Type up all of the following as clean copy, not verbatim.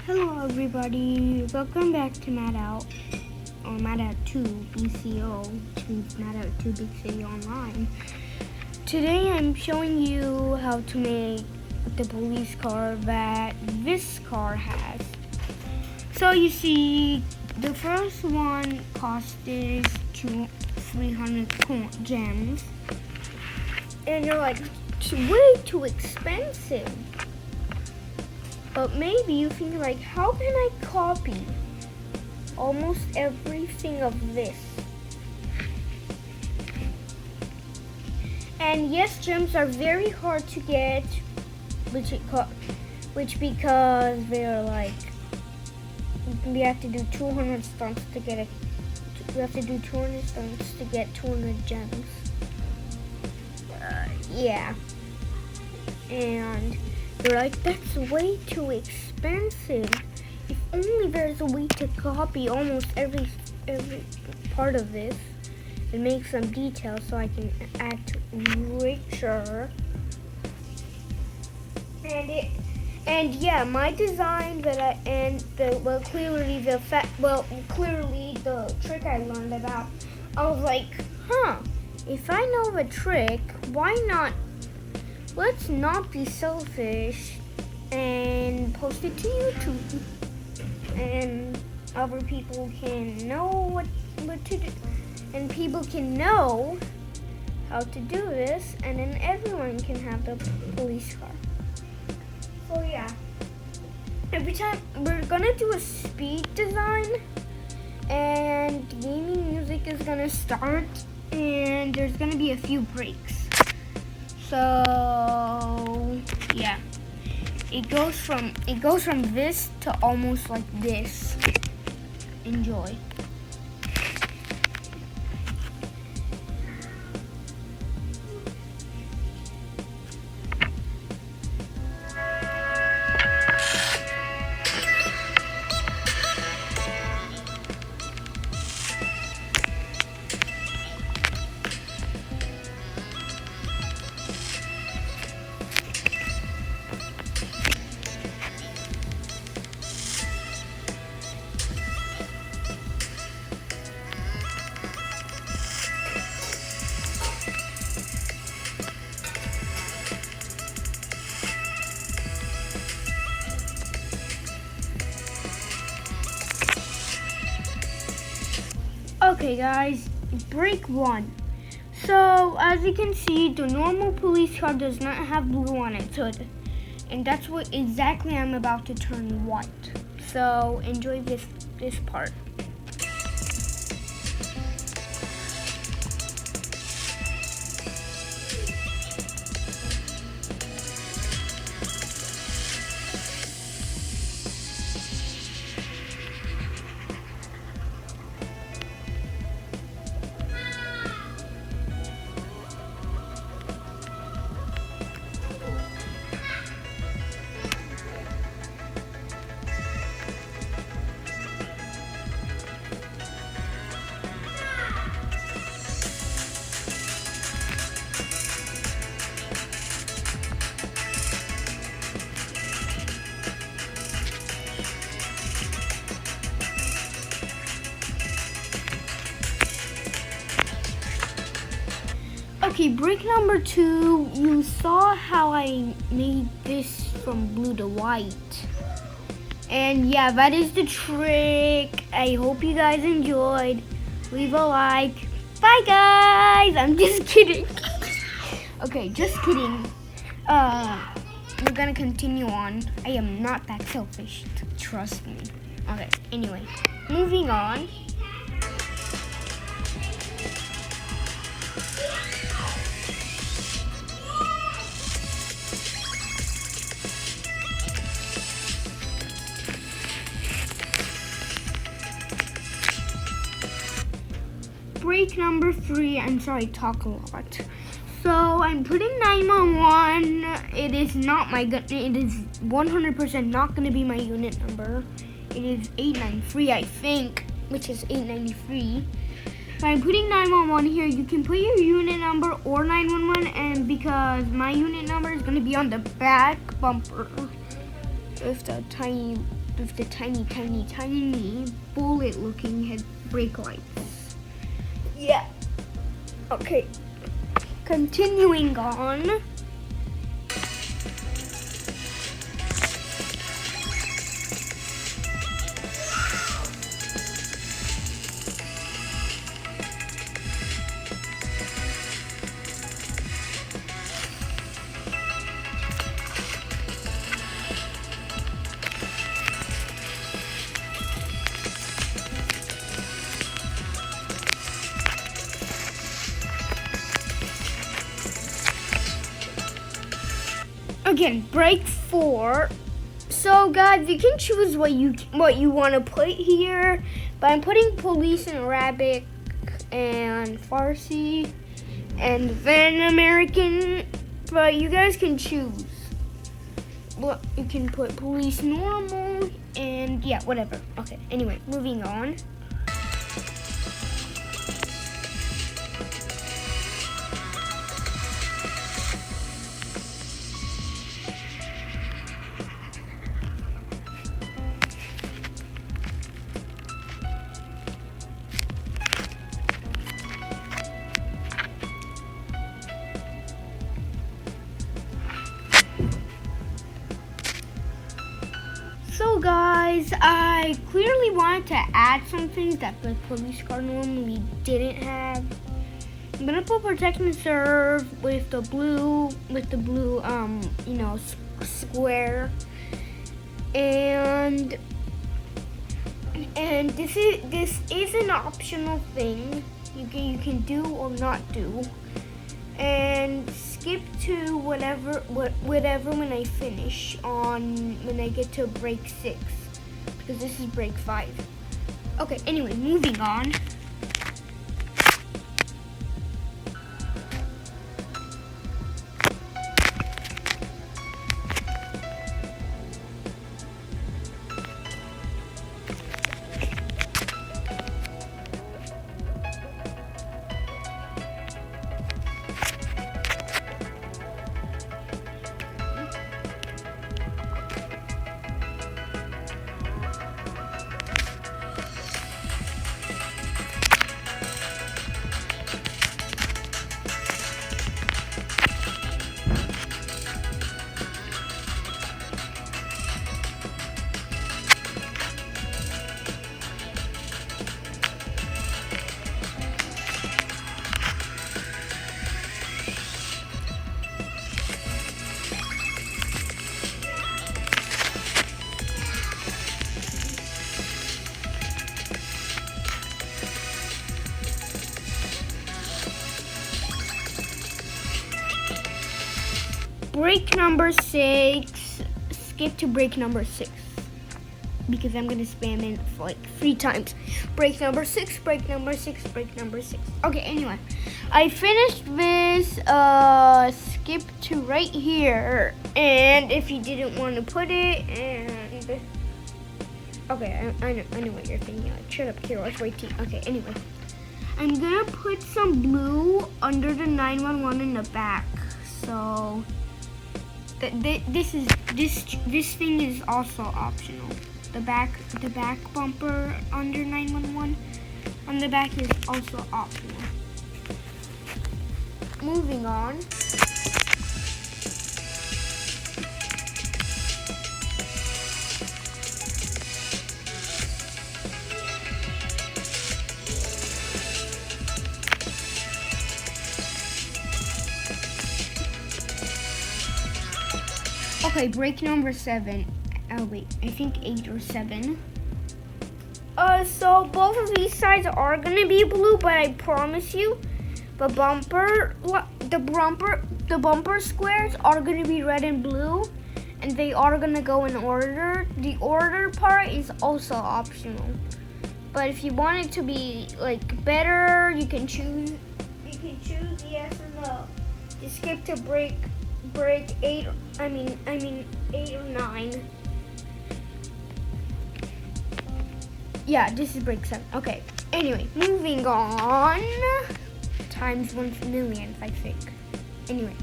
Hello everybody, welcome back to madout, or madout 2 BCO, which means madout 2 Big City Online. Today I'm showing you how to make the police car that this car has. So you see, the first one costed 300 gems, and you're like, it's way too expensive. But maybe you think like, how can I copy almost everything of this? And yes, gems are very hard to get, which because they're like, we have to do 200 stunts to get it. We have to do 200 stunts to get 200 gems. Yeah. And you're like, that's way too expensive. If only there's a way to copy almost every part of this and make some details so I can act richer. And yeah, my design clearly the trick I learned about, I was like, if I know the trick, why not? Let's not be selfish and post it to YouTube, and other people can know what to do, and people can know how to do this, and then everyone can have the police car. So yeah, every time we're gonna do a speed design, and gaming music is gonna start, and there's gonna be a few breaks. So yeah, it goes from this to almost like this. Enjoy. Okay guys, break one. So as you can see, the normal police car does not have blue on its hood, and that's what exactly I'm about to turn white. So enjoy this part. Okay, break number 2, you saw how I made this from blue to white. And yeah, that is the trick. I hope you guys enjoyed. Leave a like. Bye guys! I'm just kidding. Okay, just kidding. We're gonna continue on. I am not that selfish, trust me. Okay, anyway, moving on. Break number 3, I'm sorry, talk a lot. So I'm putting 911. It is not my gun. It is 100% not going to be my unit number. It is 893, I think, which is 893. But I'm putting 911 here. You can put your unit number or 911, and because my unit number is going to be on the back bumper with the tiny with the tiny bullet-looking head brake lights. Yeah. Okay. Continuing on. Again, brake 4. So guys, you can choose what you want to put here, but I'm putting police in Arabic and Farsi and then American, but you guys can choose. Well, you can put police normal and yeah, whatever. Okay, anyway, moving on. So guys, I clearly wanted to add some things that the police car normally didn't have. I'm gonna put protect and serve with the blue, square, and this is an optional thing you can do or not do, and skip to whatever when I finish when I get to brake 6, because this is brake 5. Okay, anyway, moving on. Brake number 6. Skip to brake number 6 because I'm gonna spam it for like 3 times. Brake number 6, brake number 6, brake number 6. Okay, anyway, I finished this. Skip to right here, and if you didn't want to put it, and okay, I know what you're thinking. Like, shut up, Kira. Let's wait. Okay, anyway, I'm gonna put some blue under the 911 in the back. So this thing is also optional. The back bumper under 911 on the back is also optional. Moving on. Okay, brake number 7. Oh wait, I think 8 or 7. So both of these sides are gonna be blue, but I promise you, the bumper squares are gonna be red and blue, and they are gonna go in order. The order part is also optional, but if you want it to be like better, you can choose yes or no. You skip to brake 8. I mean 8 or 9. Yeah, this is brake 7. Okay. Anyway, moving on. Times 1,000,000, I think. Anyway.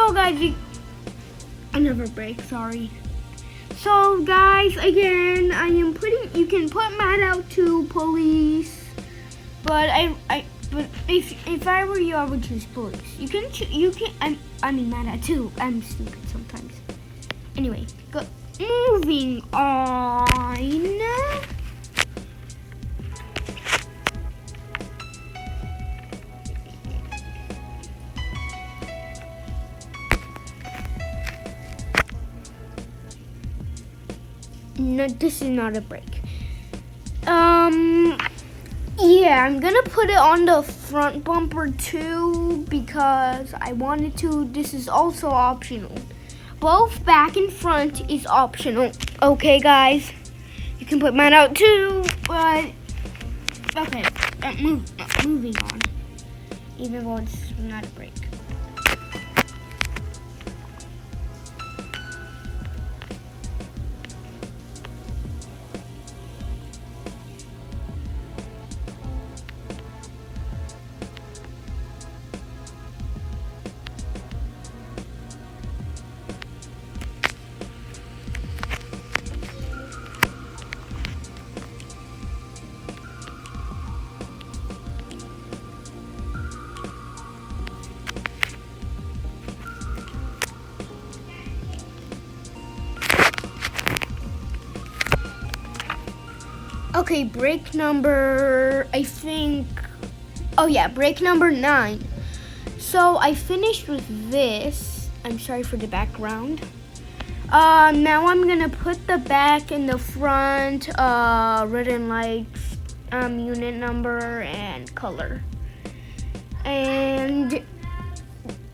So guys, I never break, sorry. So guys, again, I am putting, you can put madout to police, but but if I were you, I would choose police. You can I mean madout too. I'm stupid sometimes. Anyway, moving on. No, this is not a break. Yeah, I'm gonna put it on the front bumper too because I wanted to. This is also optional. Both back and front is optional. Okay, guys, you can put mine out too, but okay. Moving on. Even though it's not a break. Okay, break number, I think, oh yeah, break number 9. So I finished with this. I'm sorry for the background. Now I'm gonna put the back and the front, written lights, unit number and color. And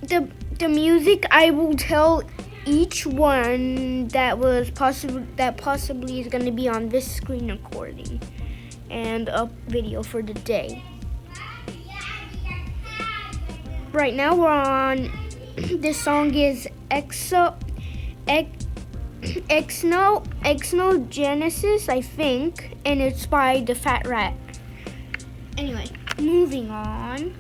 the music, I will tell each one that possibly is going to be on this screen recording and a video for the day. Right now we're on, this song is Exno Genesis, I think, and it's by the Fat Rat. Anyway, moving on.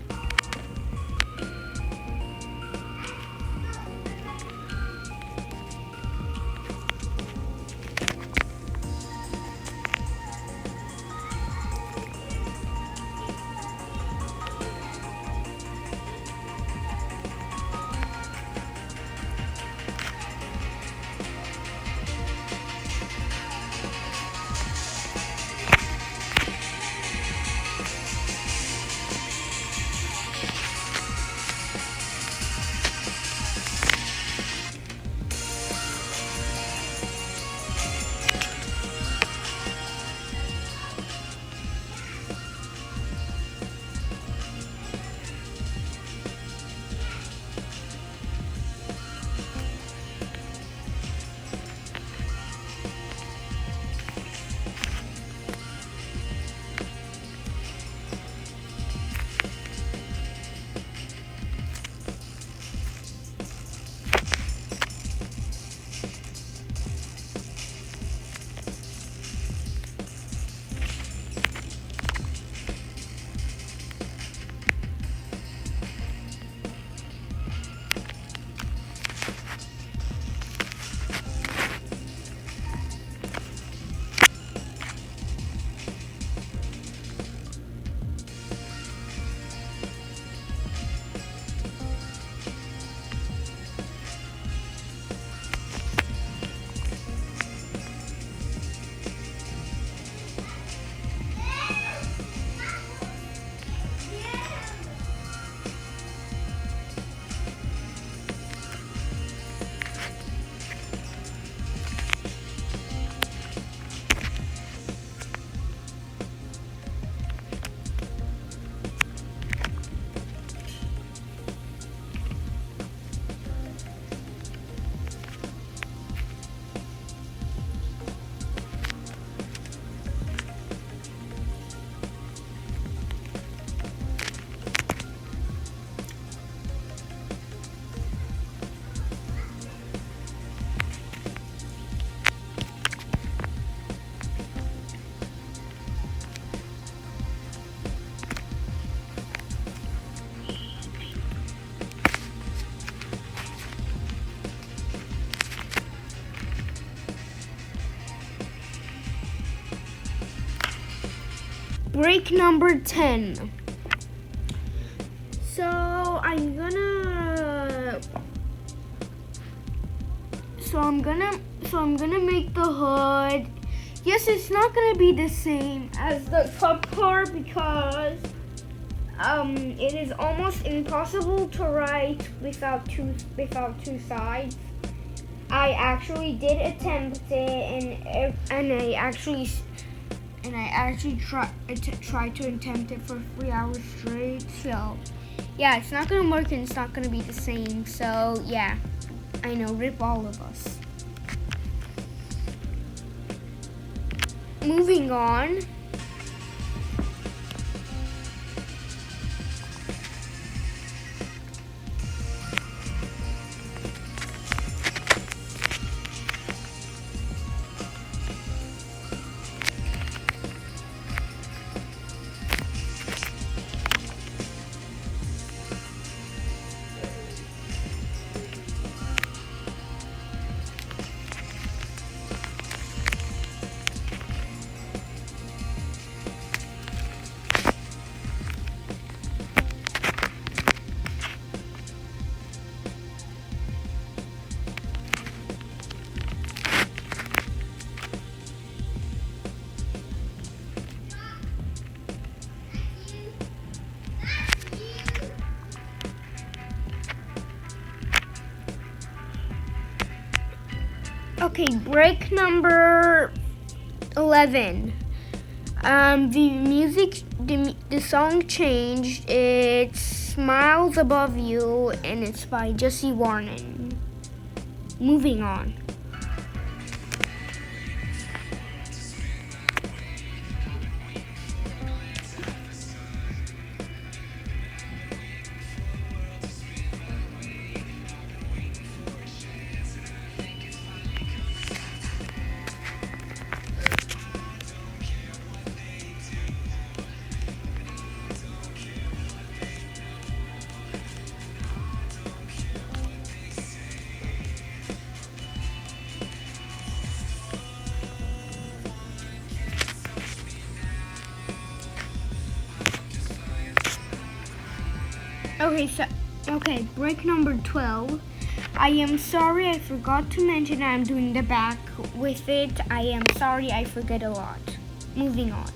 break number 10. So I'm gonna make the hood. Yes, it's not gonna be the same as the top part because it is almost impossible to write without two sides. I actually did attempt it, and I actually tried to attempt it for 3 hours straight. So yeah, it's not gonna work and it's not gonna be the same. So yeah, I know, rip all of us. Moving on. Okay, break number 11. The song changed. It's Miles Above You, and it's by Jesse Warren. Moving on. Okay, break number 12. I am sorry I forgot to mention I'm doing the back with it. I am sorry, I forget a lot. Moving on.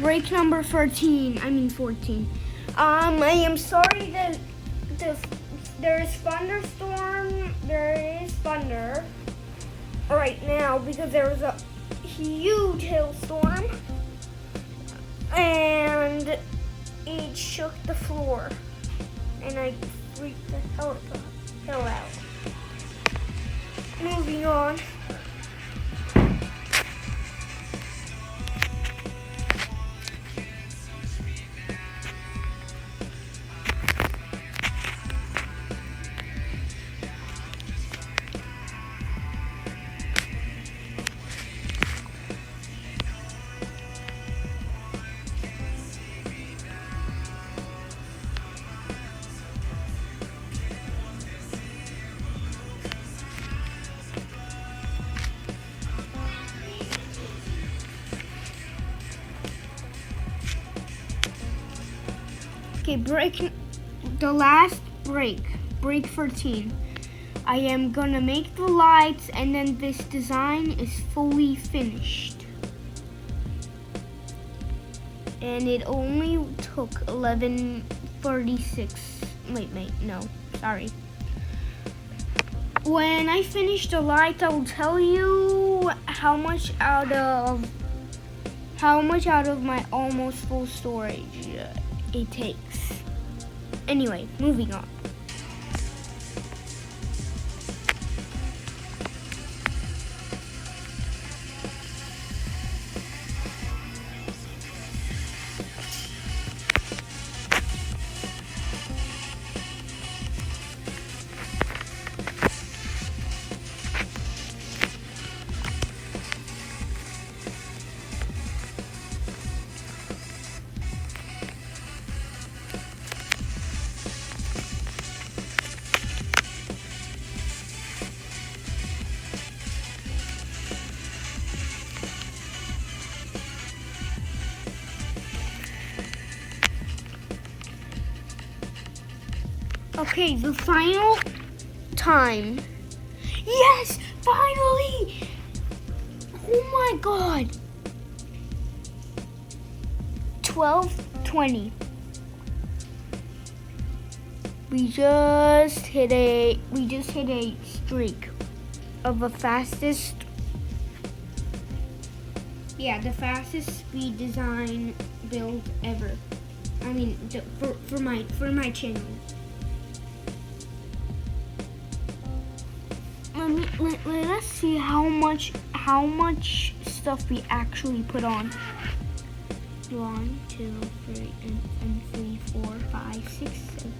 Break number 14. 14. I am sorry that there is thunderstorm. There is thunder right now because there was a huge hailstorm and it shook the floor and I freaked the hell out. Moving on. Okay, the last break 13. I am gonna make the lights, and then this design is fully finished. And it only took 11:36. Wait, no, sorry. When I finish the lights, I will tell you how much out of my almost full storage it takes. Anyway, moving on. Okay, the final time. Yes, finally! Oh my god. 12:20. We just hit a streak of the fastest. Yeah, the fastest speed design build ever. I mean, for my channel. Let us see how much stuff we actually put on. 1, 2, 3, and 3, 4, 5, 6, 7.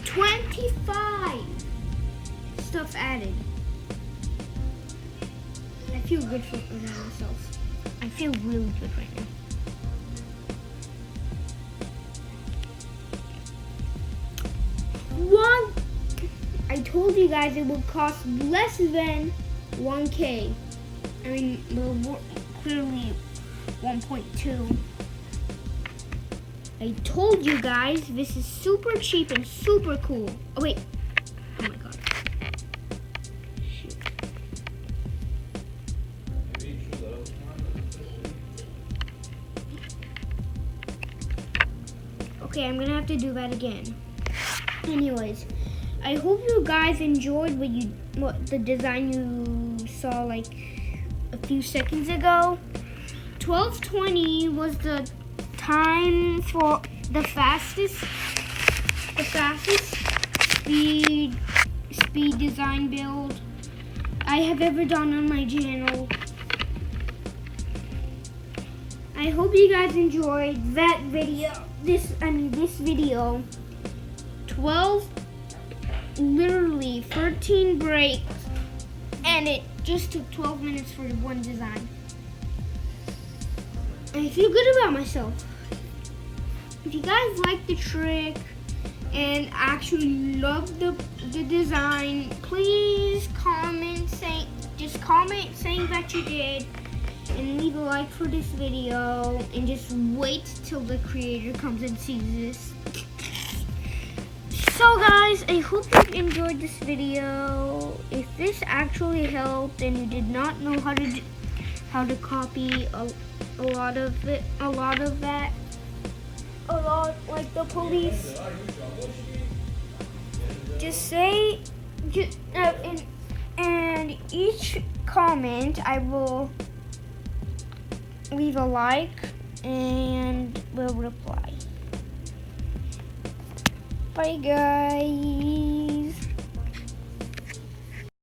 25 stuff added. I feel good for myself. I feel really good right now. I told you guys it would cost less than 1K. I mean, well, clearly 1.2. I told you guys this is super cheap and super cool. Oh wait. Oh my god. Shoot. Okay, I'm gonna have to do that again. Anyways, I hope you guys enjoyed what the design you saw like a few seconds ago. 12:20 was the time for the fastest speed design build I have ever done on my channel. I hope you guys enjoyed that video. This video. 13 breaks, and it just took 12 minutes for one design. I feel good about myself. If you guys like the trick and actually love the design, please comment saying that you did, and leave a like for this video, and just wait till the creator comes and sees this. So guys, I hope you enjoyed this video. If this actually helped and you did not know how to copy a lot like the police, just say, and each comment I will leave a like and will reply. Bye guys.